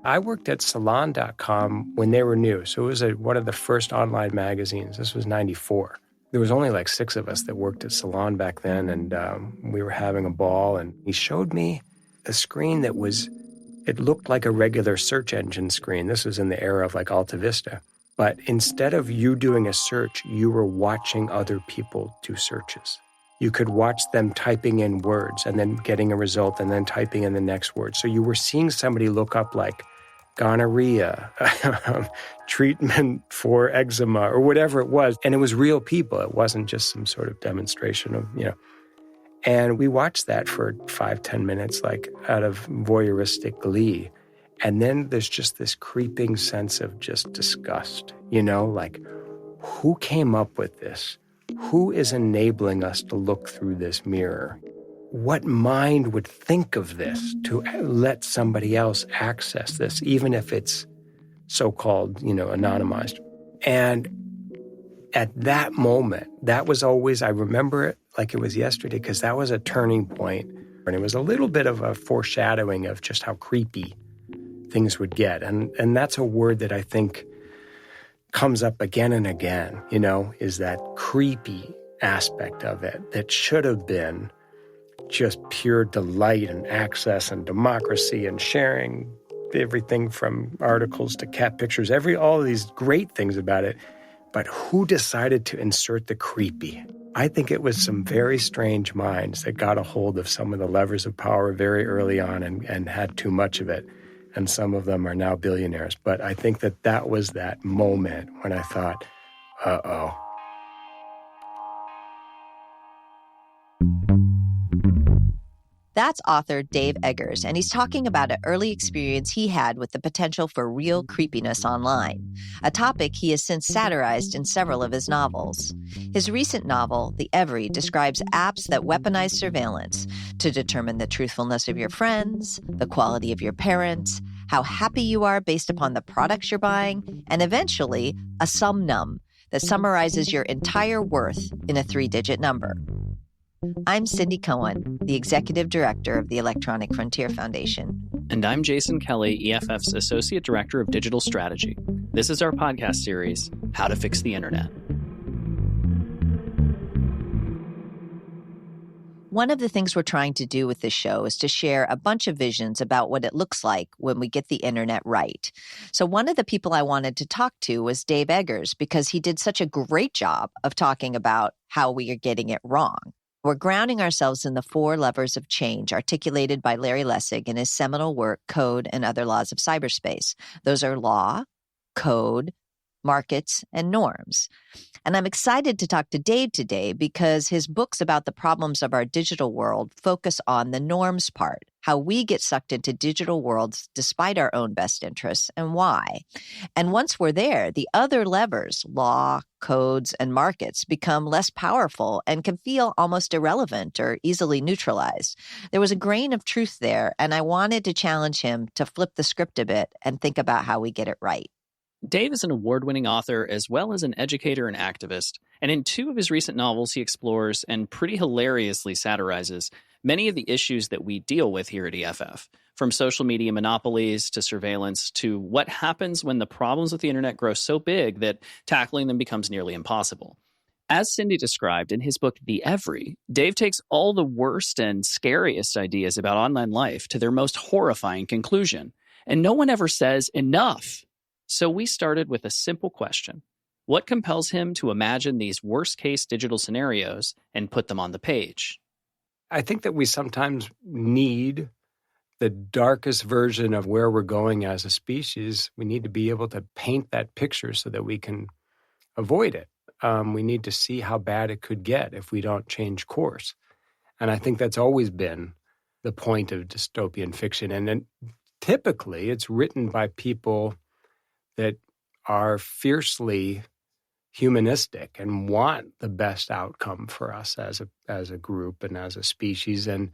I worked at Salon.com when they were new. So it was one of the first online magazines. This was 94. There was only like 6 of us that worked at Salon back then, and we were having a ball. And he showed me a screen that it looked like a regular search engine screen. This was in the era of like Alta Vista. But instead of you doing a search, you were watching other people do searches. You could watch them typing in words and then getting a result and then typing in the next word. So you were seeing somebody look up like gonorrhea, treatment for eczema, or whatever it was. And it was real people. It wasn't just some sort of demonstration of, And we watched that for 5-10 minutes, like out of voyeuristic glee. And then there's just this creeping sense of just disgust, like, who came up with this? Who is enabling us to look through this mirror? What mind would think of this to let somebody else access this, even if it's so-called, anonymized? And at that moment, that was always, I remember it like it was yesterday, because that was a turning point. And it was a little bit of a foreshadowing of just how creepy things would get. And that's a word that I think comes up again and again, is that creepy aspect of it that should have been just pure delight and access and democracy and sharing everything from articles to cat pictures, all of these great things about it. But who decided to insert the creepy? I think it was some very strange minds that got a hold of some of the levers of power very early on and had too much of it. And some of them are now billionaires. But I think that was that moment when I thought, uh-oh. That's author Dave Eggers, and he's talking about an early experience he had with the potential for real creepiness online, a topic he has since satirized in several of his novels. His recent novel, The Every, describes apps that weaponize surveillance to determine the truthfulness of your friends, the quality of your parents, how happy you are based upon the products you're buying, and eventually a sum num that summarizes your entire worth in a 3-digit number. I'm Cindy Cohen, the Executive Director of the Electronic Frontier Foundation. And I'm Jason Kelly, EFF's Associate Director of Digital Strategy. This is our podcast series, How to Fix the Internet. One of the things we're trying to do with this show is to share a bunch of visions about what it looks like when we get the internet right. So one of the people I wanted to talk to was Dave Eggers, because he did such a great job of talking about how we are getting it wrong. We're grounding ourselves in the 4 levers of change articulated by Larry Lessig in his seminal work, Code and Other Laws of Cyberspace. Those are law, code, markets, and norms. And I'm excited to talk to Dave today because his books about the problems of our digital world focus on the norms part, how we get sucked into digital worlds despite our own best interests and why. And once we're there, the other levers, law, codes, and markets, become less powerful and can feel almost irrelevant or easily neutralized. There was a grain of truth there, and I wanted to challenge him to flip the script a bit and think about how we get it right. Dave is an award-winning author as well as an educator and activist, and in 2 of his recent novels he explores and pretty hilariously satirizes many of the issues that we deal with here at EFF, from social media monopolies to surveillance to what happens when the problems with the internet grow so big that tackling them becomes nearly impossible. As Cindy described in his book, The Every, Dave takes all the worst and scariest ideas about online life to their most horrifying conclusion, and no one ever says enough. So we started with a simple question. What compels him to imagine these worst-case digital scenarios and put them on the page? I think that we sometimes need the darkest version of where we're going as a species. We need to be able to paint that picture so that we can avoid it. We need to see how bad it could get if we don't change course. And I think that's always been the point of dystopian fiction. And then typically it's written by people that are fiercely humanistic and want the best outcome for us as a group and as a species, and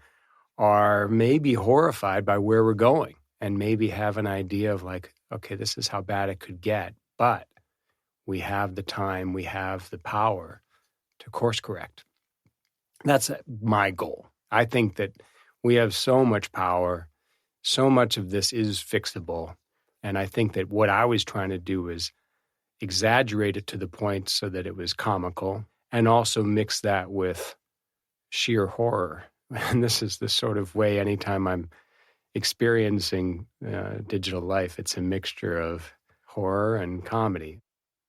are maybe horrified by where we're going and maybe have an idea of like, okay, this is how bad it could get, but we have the time, we have the power to course correct. That's my goal. I think that we have so much power, so much of this is fixable. And I think that what I was trying to do was exaggerate it to the point so that it was comical, and also mix that with sheer horror. And this is the sort of way anytime I'm experiencing digital life, it's a mixture of horror and comedy.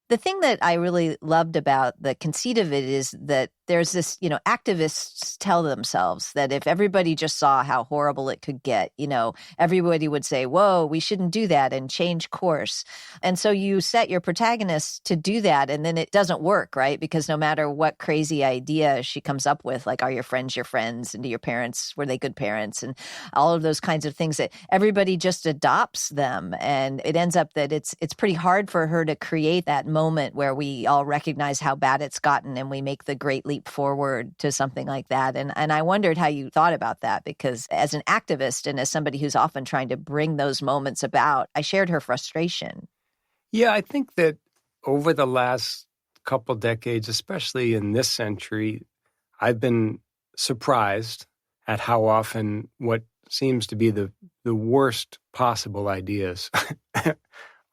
The thing that I really loved about the conceit of it is that there's this, activists tell themselves that if everybody just saw how horrible it could get, everybody would say, whoa, we shouldn't do that and change course. And so you set your protagonist to do that, and then it doesn't work, right? Because no matter what crazy idea she comes up with, like, are your friends your friends? And do your parents, were they good parents? And all of those kinds of things, that everybody just adopts them. And it ends up that it's pretty hard for her to create that moment where we all recognize how bad it's gotten and we make the great leap forward to something like that. And I wondered how you thought about that, because as an activist and as somebody who's often trying to bring those moments about, I shared her frustration. Yeah, I think that over the last couple decades, especially in this century, I've been surprised at how often what seems to be the worst possible ideas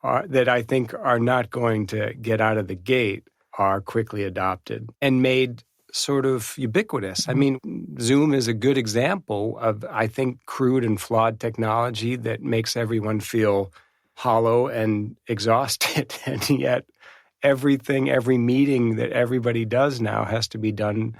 that I think are not going to get out of the gate are quickly adopted and made sort of ubiquitous. I mean, Zoom is a good example of, I think, crude and flawed technology that makes everyone feel hollow and exhausted. And yet every meeting that everybody does now has to be done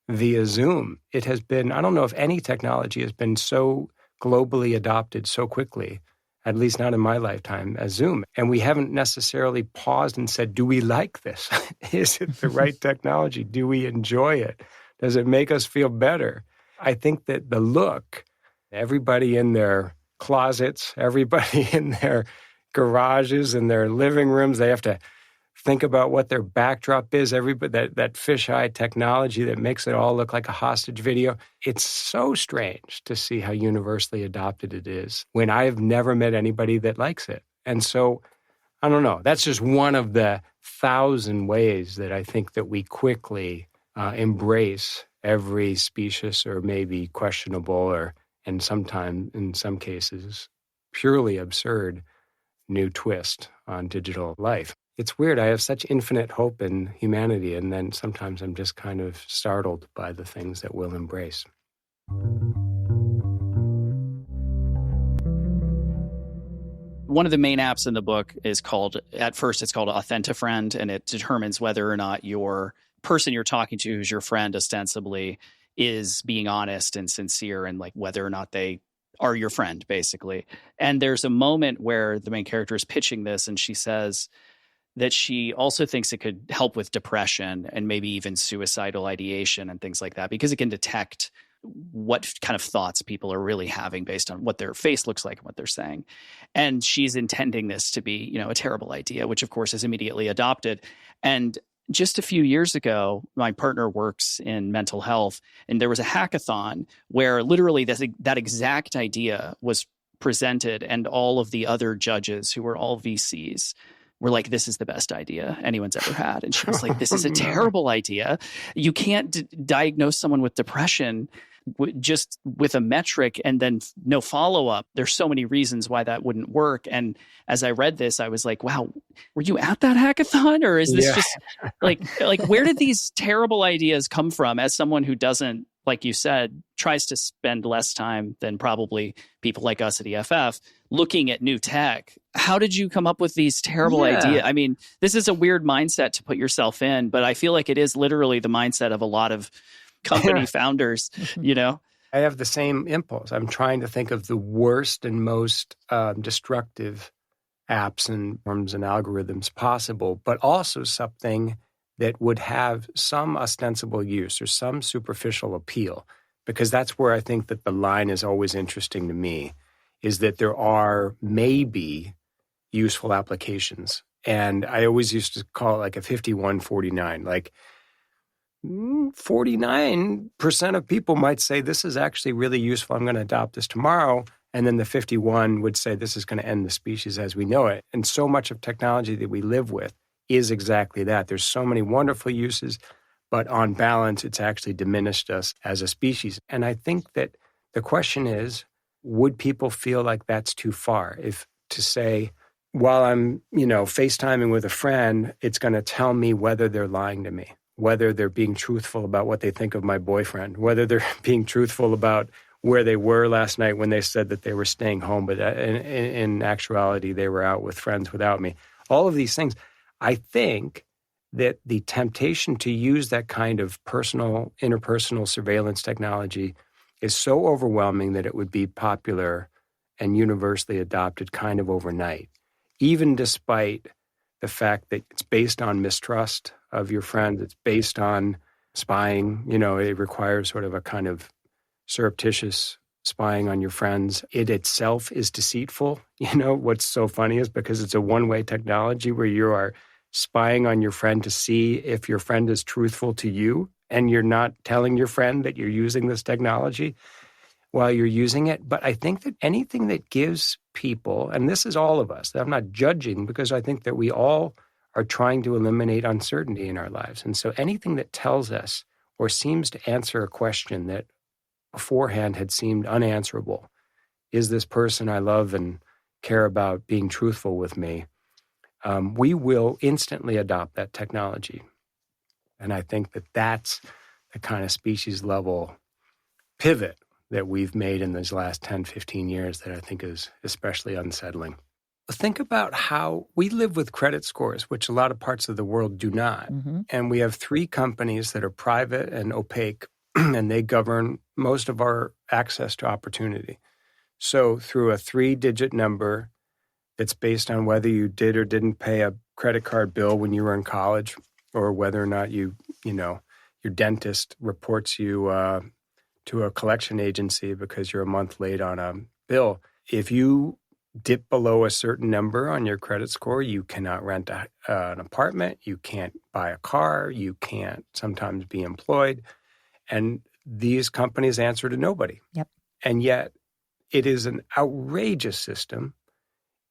via Zoom. It has been, I don't know if any technology has been so globally adopted so quickly, at least not in my lifetime, as Zoom. And we haven't necessarily paused and said, do we like this? Is it the right technology? Do we enjoy it? Does it make us feel better? I think that the look, everybody in their closets, everybody in their garages and their living rooms, they have to think about what their backdrop is. Everybody, that fisheye technology that makes it all look like a hostage video. It's so strange to see how universally adopted it is when I have never met anybody that likes it. And so, I don't know. That's just one of the 1,000 ways that I think that we quickly embrace every specious or maybe questionable and sometimes, in some cases, purely absurd new twist on digital life. It's weird. I have such infinite hope in humanity, and then sometimes I'm just kind of startled by the things that we'll embrace. One of the main apps in the book is called Authentifriend, and it determines whether or not your person you're talking to, who's your friend ostensibly, is being honest and sincere, and like whether or not they are your friend, basically. And there's a moment where the main character is pitching this, and she says that she also thinks it could help with depression and maybe even suicidal ideation and things like that, because it can detect what kind of thoughts people are really having based on what their face looks like and what they're saying. And she's intending this to be, a terrible idea, which of course is immediately adopted. And just a few years ago, my partner works in mental health, and there was a hackathon where literally that exact idea was presented, and all of the other judges, who were all VCs, were like, this is the best idea anyone's ever had. And she was like, this is a terrible idea. You can't diagnose someone with depression just with a metric and then no follow-up. There's so many reasons why that wouldn't work. And as I read this, I was like, wow, were you at that hackathon? Or is this just like where did these terrible ideas come from, as someone who doesn't, like you said, tries to spend less time than probably people like us at EFF looking at new tech? How did you come up with these terrible ideas? I mean, this is a weird mindset to put yourself in, but I feel like it is literally the mindset of a lot of company founders, I have the same impulse. I'm trying to think of the worst and most destructive apps and forms and algorithms possible, but also something that would have some ostensible use or some superficial appeal, because that's where I think that the line is always interesting to me, is that there are maybe useful applications. And I always used to call it like a 51-49, like 49% of people might say this is actually really useful, I'm going to adopt this tomorrow. And then the 51 would say this is going to end the species as we know it. And so much of technology that we live with is exactly that. There's so many wonderful uses, but on balance, it's actually diminished us as a species. And I think that the question is, would people feel like that's too far? If to say while I'm, FaceTiming with a friend, it's going to tell me whether they're lying to me, whether they're being truthful about what they think of my boyfriend, whether they're being truthful about where they were last night when they said that they were staying home, but in actuality, they were out with friends without me. All of these things. I think that the temptation to use that kind of interpersonal surveillance technology is so overwhelming that it would be popular and universally adopted kind of overnight, even despite the fact that it's based on mistrust of your friend, it's based on spying, it requires sort of a kind of surreptitious spying on your friends. It itself is deceitful. What's so funny is because it's a one-way technology where you are spying on your friend to see if your friend is truthful to you, and you're not telling your friend that you're using this technology while you're using it. But I think that anything that gives people, and this is all of us, I'm not judging, because I think that we all are trying to eliminate uncertainty in our lives. And so anything that tells us or seems to answer a question that beforehand had seemed unanswerable, is this person I love and care about being truthful with me? We will instantly adopt that technology. And I think that that's the kind of species level pivot that we've made in these last 10, 15 years that I think is especially unsettling. Think about how we live with credit scores, which a lot of parts of the world do not. Mm-hmm. And we have 3 companies that are private and opaque, and they govern most of our access to opportunity. So through a 3-digit number that's based on whether you did or didn't pay a credit card bill when you were in college, or whether or not your dentist reports you to a collection agency because you're a month late on a bill. If you dip below a certain number on your credit score, you cannot rent an apartment, you can't buy a car, you can't sometimes be employed. And these companies answer to nobody. Yep. And yet it is an outrageous system.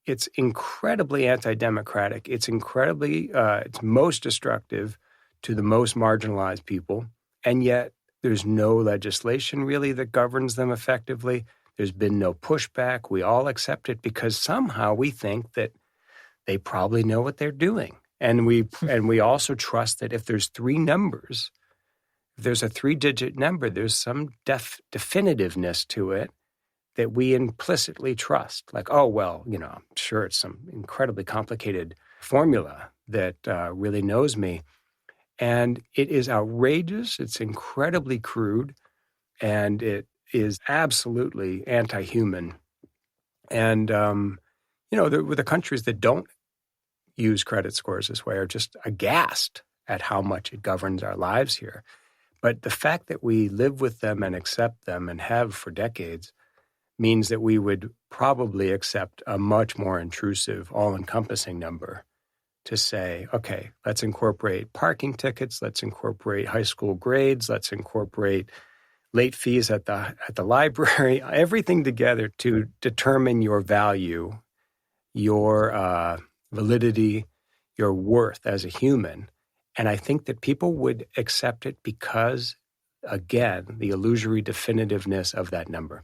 It's incredibly anti-democratic. It's it's most destructive to the most marginalized people. And yet there's no legislation really that governs them effectively. There's been no pushback. We all accept it because somehow we think that they probably know what they're doing. And we also trust that if there's 3 numbers, if there's a 3-digit number, there's some definitiveness to it that we implicitly trust. Like, oh, well, I'm sure it's some incredibly complicated formula that really knows me. And it is outrageous. It's incredibly crude. And it is absolutely anti-human. And, the countries that don't use credit scores this way are just aghast at how much it governs our lives here. But the fact that we live with them and accept them and have for decades means that we would probably accept a much more intrusive, all-encompassing number to say, okay, let's incorporate parking tickets, let's incorporate high school grades, let's incorporate late fees at the library, everything together to determine your value, your validity, your worth as a human. And I think that people would accept it because, again, the illusory definitiveness of that number.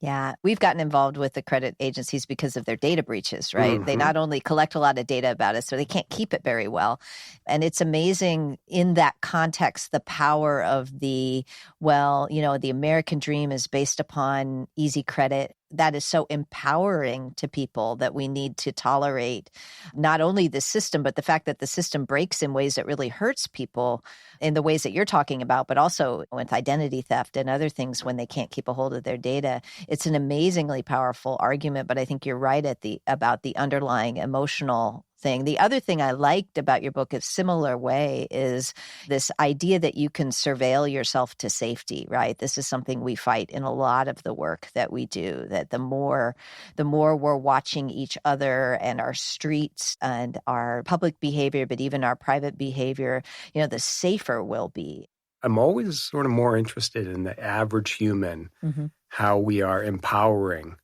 Yeah, we've gotten involved with the credit agencies because of their data breaches, right? Mm-hmm. They not only collect a lot of data about us, so they can't keep it very well. And it's amazing in that context, the power of the American dream is based upon easy credit. That is so empowering to people that we need to tolerate not only the system, but the fact that the system breaks in ways that really hurts people in the ways that you're talking about, but also with identity theft and other things when they can't keep a hold of their data. It's an amazingly powerful argument, but I think you're right about the underlying emotional thing. The other thing I liked about your book, a similar way, is this idea that you can surveil yourself to safety, right? This is something we fight in a lot of the work that we do, that the more we're watching each other and our streets and our public behavior, but even our private behavior, the safer we'll be. I'm always sort of more interested in the average human, Mm-hmm. how we are empowering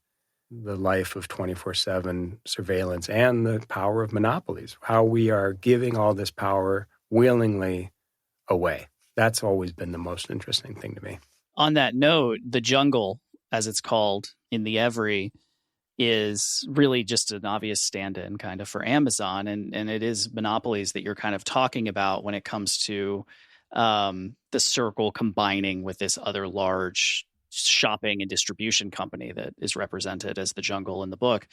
the life of 24/7 surveillance and the power of monopolies, how we are giving all this power willingly away. That's always been the most interesting thing to me. On that note, the jungle, as it's called in the Every, is really just an obvious stand-in kind of for Amazon. And it is monopolies that you're kind of talking about when it comes to the Circle combining with this other large shopping and distribution company that is represented as the Jungle in the book.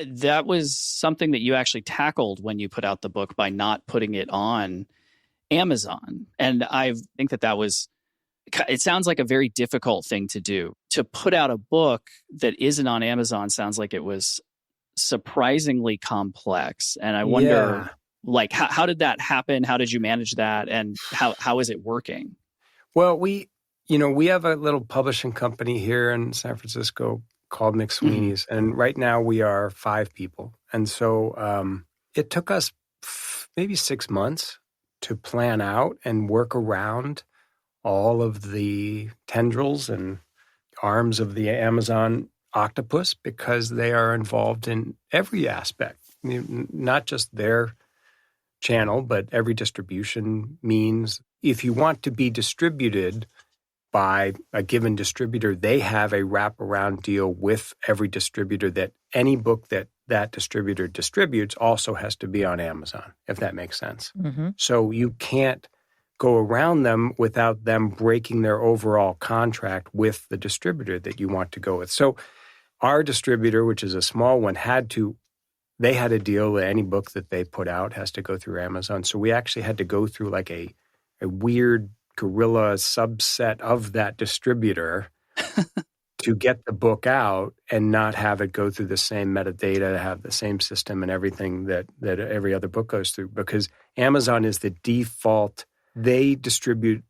That was something that you actually tackled when you put out the book by not putting it on Amazon. And I think that was, it sounds like a very difficult thing to do. To put out a book that isn't on Amazon sounds like it was surprisingly complex. And I wonder, like, how did that happen? How did you manage that? And how is it working? Well, we have a little publishing company here in San Francisco called McSweeney's. And right now we are 5 people. And so it took us maybe 6 months to plan out and work around all of the tendrils and arms of the Amazon octopus, because they are involved in every aspect, not just their channel, but every distribution means. If you want to be distributed by a given distributor, they have a wraparound deal with every distributor that any book that distributor distributes also has to be on Amazon, if that makes sense. Mm-hmm. So you can't go around them without them breaking their overall contract with the distributor that you want to go with. So our distributor, which is a small one, they had a deal that any book that they put out has to go through Amazon. So we actually had to go through like a weird guerrilla subset of that distributor to get the book out and not have it go through the same metadata, have the same system and everything that every other book goes through. Because Amazon is the default. They distribute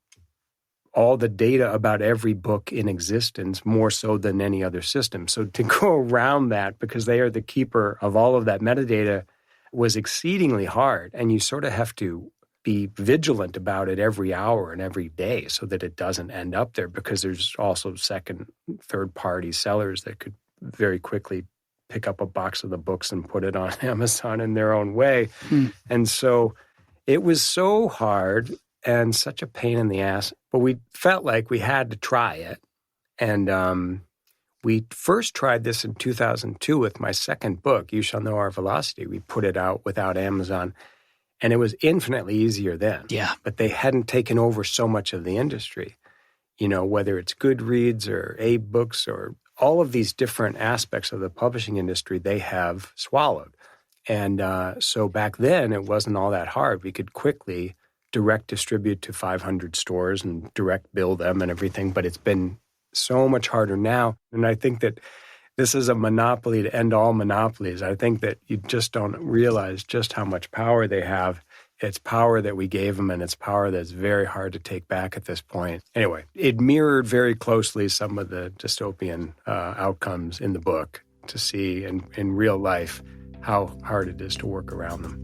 all the data about every book in existence more so than any other system. So to go around that, because they are the keeper of all of that metadata, was exceedingly hard. And you sort of have to be vigilant about it every hour and every day so that it doesn't end up there, because there's also second, third-party sellers that could very quickly pick up a box of the books and put it on Amazon in their own way. And so it was so hard and such a pain in the ass, but we felt like we had to try it. And we first tried this in 2002 with my second book, You Shall Know Our Velocity. We put it out without Amazon, and it was infinitely easier then. Yeah. But they hadn't taken over so much of the industry, whether it's Goodreads or Abe Books or all of these different aspects of the publishing industry they have swallowed. And so back then, it wasn't all that hard. We could quickly direct distribute to 500 stores and direct bill them and everything, but it's been so much harder now. And I think that this is a monopoly to end all monopolies. I think that you just don't realize just how much power they have. It's power that we gave them, and it's power that's very hard to take back at this point. Anyway, it mirrored very closely some of the dystopian outcomes in the book to see in real life how hard it is to work around them.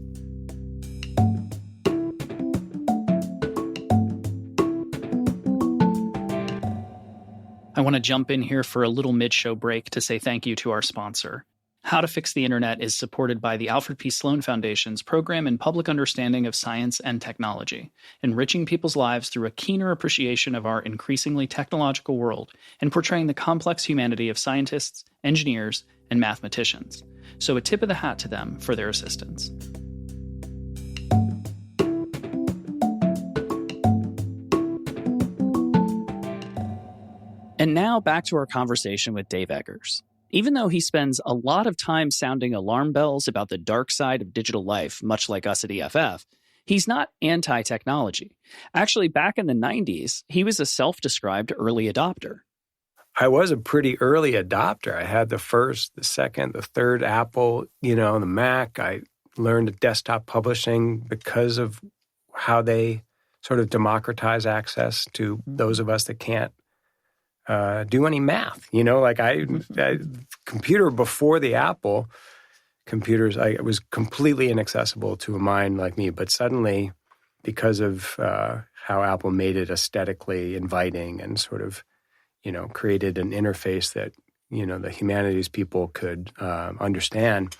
I want to jump in here for a little mid-show break to say thank you to our sponsor. How to Fix the Internet is supported by the Alfred P. Sloan Foundation's Program in Public Understanding of Science and Technology, enriching people's lives through a keener appreciation of our increasingly technological world and portraying the complex humanity of scientists, engineers, and mathematicians. So a tip of the hat to them for their assistance. And now back to our conversation with Dave Eggers. Even though he spends a lot of time sounding alarm bells about the dark side of digital life, much like us at EFF, he's not anti-technology. Actually, back in the 90s, he was a self-described early adopter. I was a pretty early adopter. I had the first, the second, the third Apple, the Mac. I learned desktop publishing because of how they sort of democratize access to those of us that can't do any math, I computer before the Apple computers, it was completely inaccessible to a mind like me. But suddenly, because of how Apple made it aesthetically inviting and sort of, created an interface that, the humanities people could understand,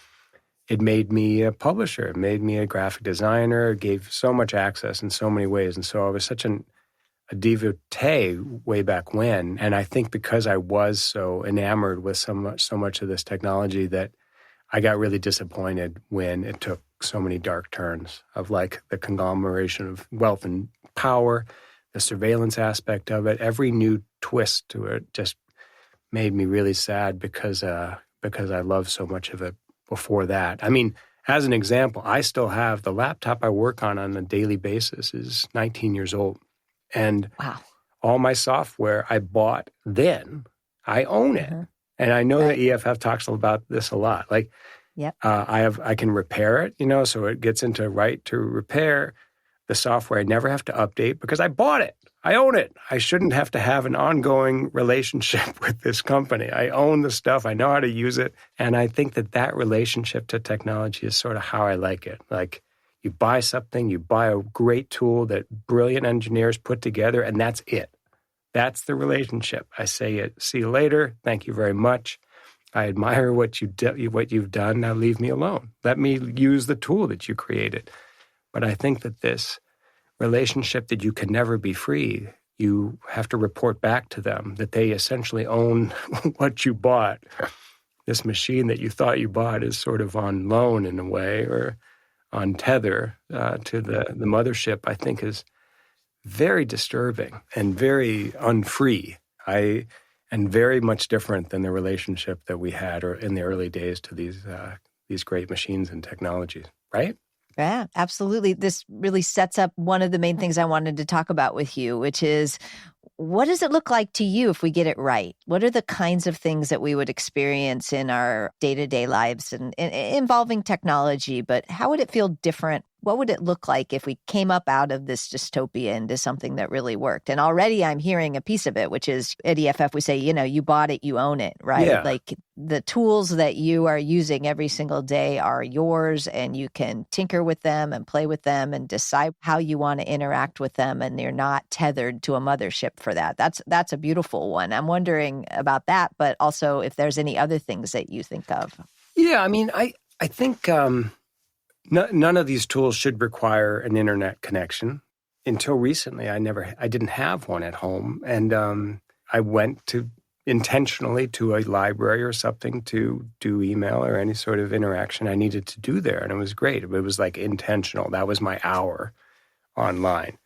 it made me a publisher. It made me a graphic designer. It gave so much access in so many ways. And so I was such a a devotee way back when. And I think because I was so enamored with so much of this technology that I got really disappointed when it took so many dark turns of like the conglomeration of wealth and power, the surveillance aspect of it. Every new twist to it just made me really sad because I loved so much of it before that. I mean, as an example, I still have the laptop I work on a daily basis is 19 years old. And Wow. all my software I bought then, I own it. Mm-hmm. And I know Right. that EFF talks about this a lot. Like, Yep. I can repair it, so it gets into right to repair the software. I never have to update because I bought it. I own it. I shouldn't have to have an ongoing relationship with this company. I own the stuff. I know how to use it. And I think that relationship to technology is sort of how I like it. Like, you buy something, you buy a great tool that brilliant engineers put together, and that's it. That's the relationship. I say, see you later. Thank you very much. I admire what you've done. Now leave me alone. Let me use the tool that you created. But I think that this relationship that you can never be free, you have to report back to them that they essentially own what you bought. This machine that you thought you bought is sort of on loan in a way, or on tether to the mothership, I think is very disturbing and very unfree. And very much different than the relationship that we had or in the early days to these great machines and technologies, right? Yeah, absolutely. This really sets up one of the main things I wanted to talk about with you, which is, what does it look like to you if we get it right? What are the kinds of things that we would experience in our day-to-day lives and involving technology, but how would it feel different? What would it look like if we came up out of this dystopia into something that really worked? And already I'm hearing a piece of it, which is at EFF, we say, you bought it, you own it, right? Yeah. Like the tools that you are using every single day are yours, and you can tinker with them and play with them and decide how you want to interact with them. And you're not tethered to a mothership for that. That's a beautiful one. I'm wondering about that, but also if there's any other things that you think of. Yeah, I mean, I think none of these tools should require an internet connection. Until recently, I didn't have one at home, and I went intentionally to a library or something to do email or any sort of interaction I needed to do there, and it was great. It was like intentional. That was my hour online.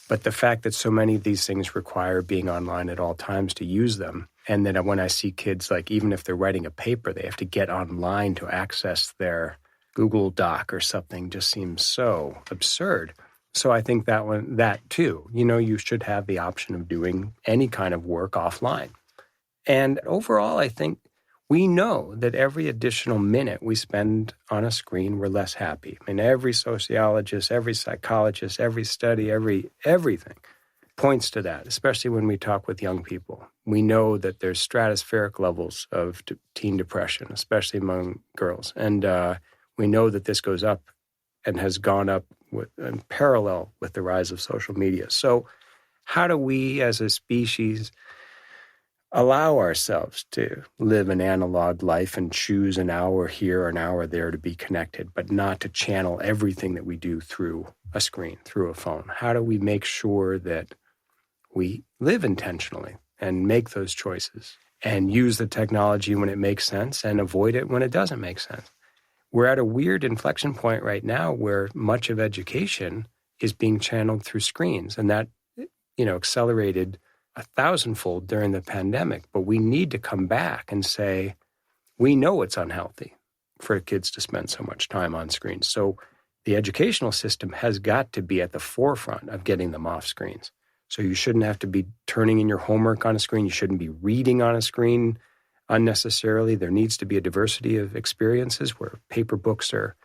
But the fact that so many of these things require being online at all times to use them, and then when I see kids, like even if they're writing a paper, they have to get online to access their Google Doc or something, just seems so absurd. So I think that too, you should have the option of doing any kind of work offline. And overall, I think we know that every additional minute we spend on a screen, we're less happy. I mean, every sociologist, every psychologist, every study, everything points to that, especially when we talk with young people. We know that there's stratospheric levels of teen depression, especially among girls. And we know that this goes up and has gone up in parallel with the rise of social media. So how do we as a species allow ourselves to live an analog life and choose an hour here or an hour there to be connected, but not to channel everything that we do through a screen, through a phone? How do we make sure that we live intentionally and make those choices and use the technology when it makes sense and avoid it when it doesn't make sense? We're at a weird inflection point right now where much of education is being channeled through screens, and that, accelerated 1,000-fold during the pandemic. But we need to come back and say, we know it's unhealthy for kids to spend so much time on screens. So the educational system has got to be at the forefront of getting them off screens. So you shouldn't have to be turning in your homework on a screen. You shouldn't be reading on a screen unnecessarily. There needs to be a diversity of experiences where paper books are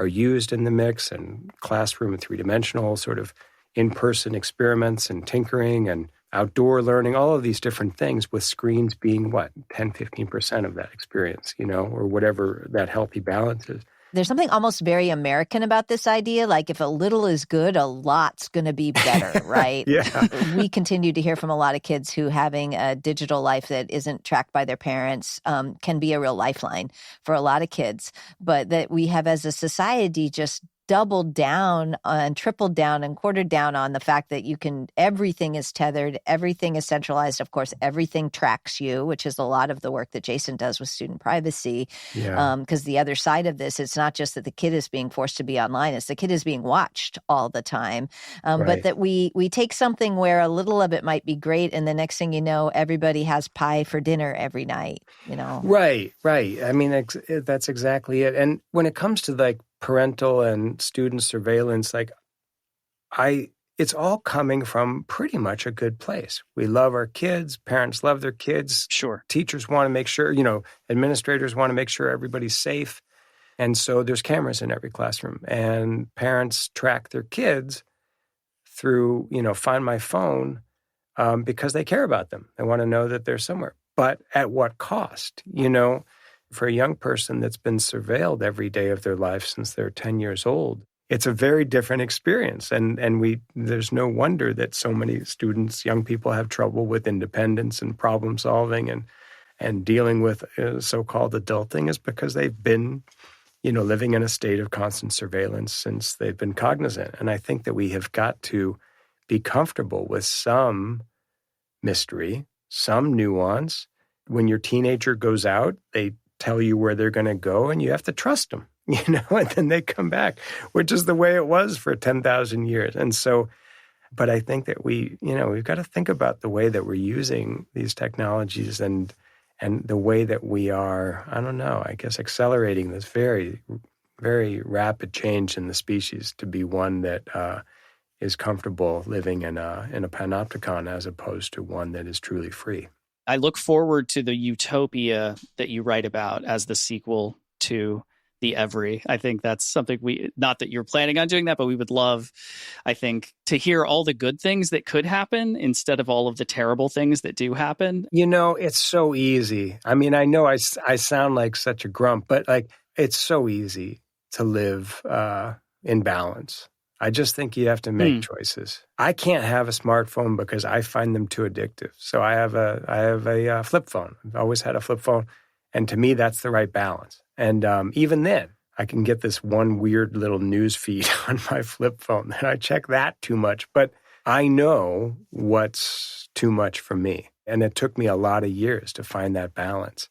used in the mix, and classroom and three-dimensional sort of in-person experiments and tinkering and outdoor learning, all of these different things, with screens being 10, 15% of that experience, or whatever that healthy balance is. There's something almost very American about this idea. Like if a little is good, a lot's going to be better, right? Yeah. We continue to hear from a lot of kids who having a digital life that isn't tracked by their parents can be a real lifeline for a lot of kids. But that we have as a society just doubled down and tripled down and quartered down on the fact that everything is tethered, everything is centralized. Of course, everything tracks you, which is a lot of the work that Jason does with student privacy. Yeah. Because the other side of this, it's not just that the kid is being forced to be online, it's the kid is being watched all the time. But Right. that we take something where a little of it might be great, and the next thing you know, everybody has pie for dinner every night, Right. I mean, that's exactly it. And when it comes to like parental and student surveillance, like it's all coming from pretty much a good place. We love our kids. Parents love their kids. Sure. Teachers want to make sure, administrators want to make sure everybody's safe. And so there's cameras in every classroom, and parents track their kids through, Find My Phone, because they care about them. They want to know that they're somewhere. But at what cost? For a young person that's been surveilled every day of their life since they're 10 years old, it's a very different experience. And there's no wonder that so many students, young people, have trouble with independence and problem solving and dealing with so-called adulting, is because they've been, living in a state of constant surveillance since they've been cognizant. And I think that we have got to be comfortable with some mystery, some nuance. When your teenager goes out, they tell you where they're going to go, and you have to trust them, and then they come back, which is the way it was for 10,000 years. And so, but I think that we've got to think about the way that we're using these technologies and the way that we are, I guess, accelerating this very, very rapid change in the species to be one that is comfortable living in a panopticon as opposed to one that is truly free. I look forward to the utopia that you write about as the sequel to the Every. I think that's something not that you're planning on doing that, but we would love, I think, to hear all the good things that could happen instead of all of the terrible things that do happen. It's so easy. I mean, I know I sound like such a grump, but like, it's so easy to live in balance. I just think you have to make choices. I can't have a smartphone because I find them too addictive. So I have a flip phone. I've always had a flip phone. And to me, that's the right balance. And even then, I can get this one weird little news feed on my flip phone, and I check that too much. But I know what's too much for me. And it took me a lot of years to find that balance.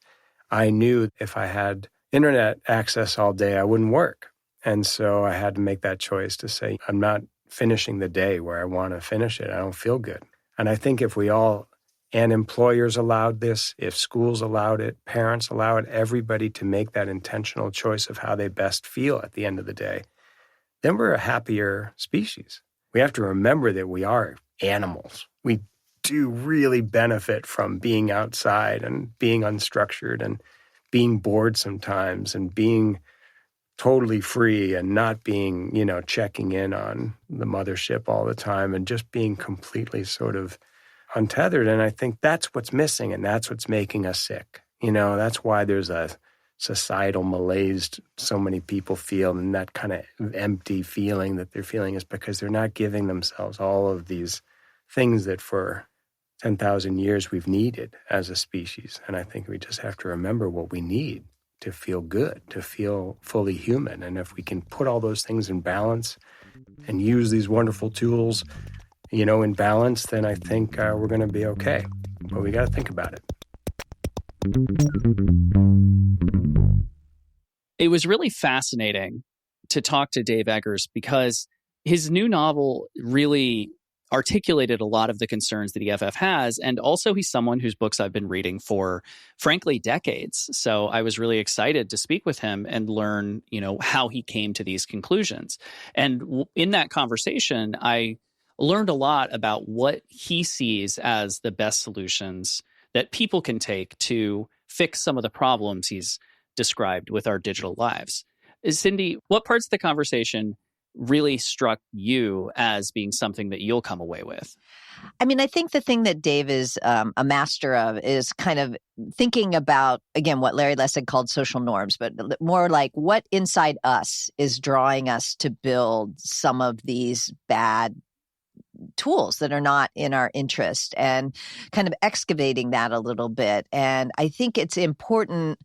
I knew if I had internet access all day, I wouldn't work. And so I had to make that choice to say, I'm not finishing the day where I want to finish it. I don't feel good. And I think if we all, and employers allowed this, if schools allowed it, parents allow it, everybody to make that intentional choice of how they best feel at the end of the day, then we're a happier species. We have to remember that we are animals. We do really benefit from being outside and being unstructured and being bored sometimes and being totally free and not being, checking in on the mothership all the time and just being completely sort of untethered. And I think that's what's missing, and that's what's making us sick. That's why there's a societal malaise so many people feel, and that kind of empty feeling that they're feeling is because they're not giving themselves all of these things that for 10,000 years we've needed as a species. And I think we just have to remember what we need to feel good, to feel fully human. And if we can put all those things in balance and use these wonderful tools, in balance, then I think we're going to be okay. But we got to think about it. It was really fascinating to talk to Dave Eggers because his new novel really articulated a lot of the concerns that EFF has. And also he's someone whose books I've been reading for, frankly, decades. So I was really excited to speak with him and learn, how he came to these conclusions. And in that conversation, I learned a lot about what he sees as the best solutions that people can take to fix some of the problems he's described with our digital lives. Cindy, what parts of the conversation really struck you as being something that you'll come away with? I mean, I think the thing that Dave is a master of is kind of thinking about, again, what Larry Lessig called social norms, but more like what inside us is drawing us to build some of these bad tools that are not in our interest, and kind of excavating that a little bit. And I think it's important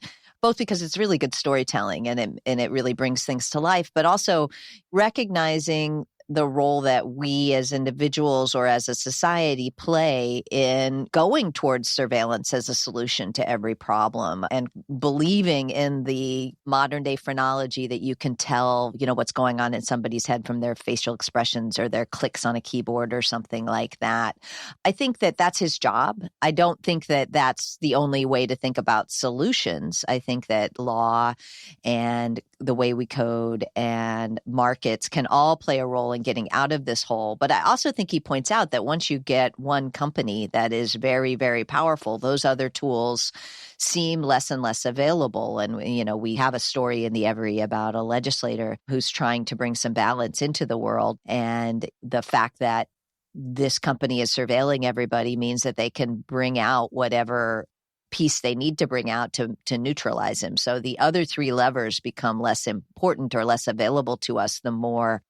both because it's really good storytelling and it really brings things to life, but also recognizing the role that we as individuals or as a society play in going towards surveillance as a solution to every problem, and believing in the modern day phrenology that you can tell, what's going on in somebody's head from their facial expressions or their clicks on a keyboard or something like that. I think that that's his job. I don't think that that's the only way to think about solutions. I think that law and the way we code and markets can all play a role in getting out of this hole. But I also think he points out that once you get one company that is very, very powerful, those other tools seem less and less available. And, we have a story in the Every about a legislator who's trying to bring some balance into the world. And the fact that this company is surveilling everybody means that they can bring out whatever piece they need to bring out to neutralize him. So the other three levers become less important or less available to us the more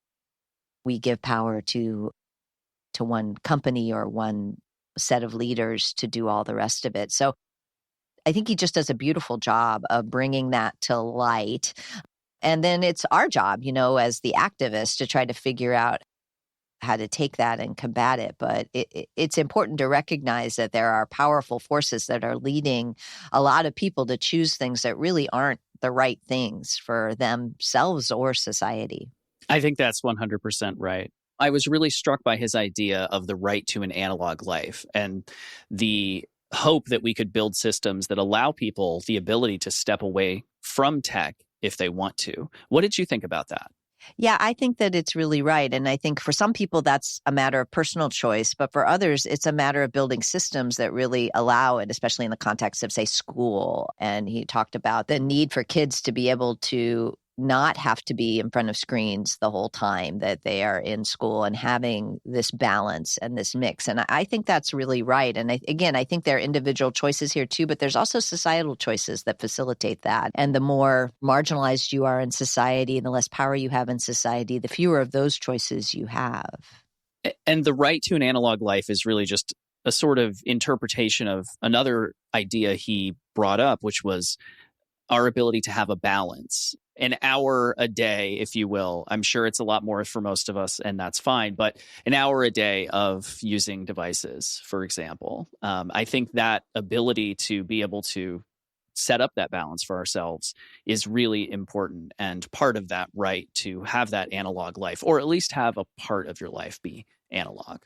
we give power to one company or one set of leaders to do all the rest of it. So I think he just does a beautiful job of bringing that to light. And then it's our job, as the activists, to try to figure out how to take that and combat it. But it's important to recognize that there are powerful forces that are leading a lot of people to choose things that really aren't the right things for themselves or society. I think that's 100% right. I was really struck by his idea of the right to an analog life and the hope that we could build systems that allow people the ability to step away from tech if they want to. What did you think about that? Yeah, I think that it's really right. And I think for some people, that's a matter of personal choice. But for others, it's a matter of building systems that really allow it, especially in the context of, say, school. And he talked about the need for kids to be able to not have to be in front of screens the whole time that they are in school, and having this balance and this mix. And I think that's really right. And I think there are individual choices here too, but there's also societal choices that facilitate that. And the more marginalized you are in society and the less power you have in society, the fewer of those choices you have. And the right to an analog life is really just a sort of interpretation of another idea he brought up, which was our ability to have a balance. An hour a day, if you will. I'm sure it's a lot more for most of us, and that's fine. But an hour a day of using devices, for example, I think that ability to be able to set up that balance for ourselves is really important, and part of that right to have that analog life, or at least have a part of your life be analog.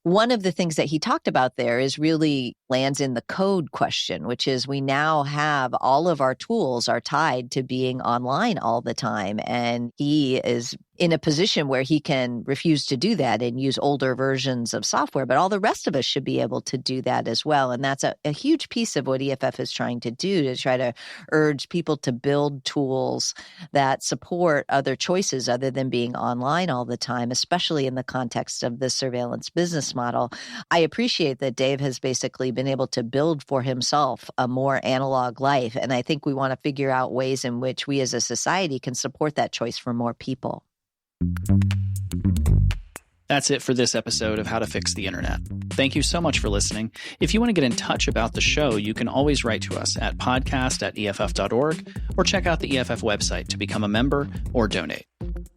One of the things that he talked about there is really lands in the code question, which is we now have all of our tools are tied to being online all the time. And he is in a position where he can refuse to do that and use older versions of software, but all the rest of us should be able to do that as well. And that's a huge piece of what EFF is trying to do, to try to urge people to build tools that support other choices other than being online all the time, especially in the context of the surveillance business model. I appreciate that Dave has basically been able to build for himself a more analog life. And I think we want to figure out ways in which we as a society can support that choice for more people. That's it for this episode of How to Fix the Internet. Thank you so much for listening. If you want to get in touch about the show, you can always write to us at podcast@EFF.org or check out the EFF website to become a member or donate.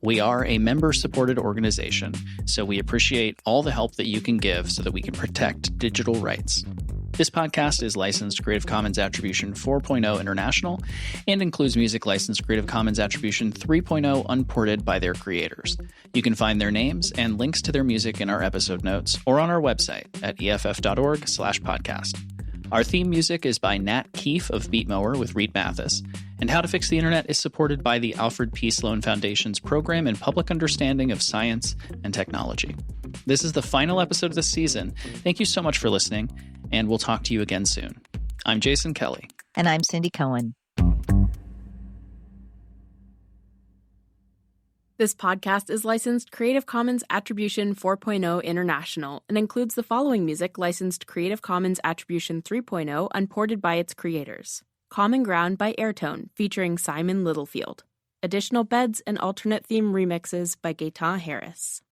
We are a member-supported organization, so we appreciate all the help that you can give so that we can protect digital rights. This podcast is licensed Creative Commons Attribution 4.0 International and includes music licensed Creative Commons Attribution 3.0 unported by their creators. You can find their names and links to their music in our episode notes or on our website at EFF.org/podcast. Our theme music is by Nat Keefe of Beatmower with Reed Mathis, and How to Fix the Internet is supported by the Alfred P. Sloan Foundation's Program in Public Understanding of Science and Technology. This is the final episode of this season. Thank you so much for listening, and we'll talk to you again soon. I'm Jason Kelly. And I'm Cindy Cohen. This podcast is licensed Creative Commons Attribution 4.0 International and includes the following music licensed Creative Commons Attribution 3.0 unported by its creators. Common Ground by Airtone, featuring Simon Littlefield. Additional beds and alternate theme remixes by Gaetan Harris.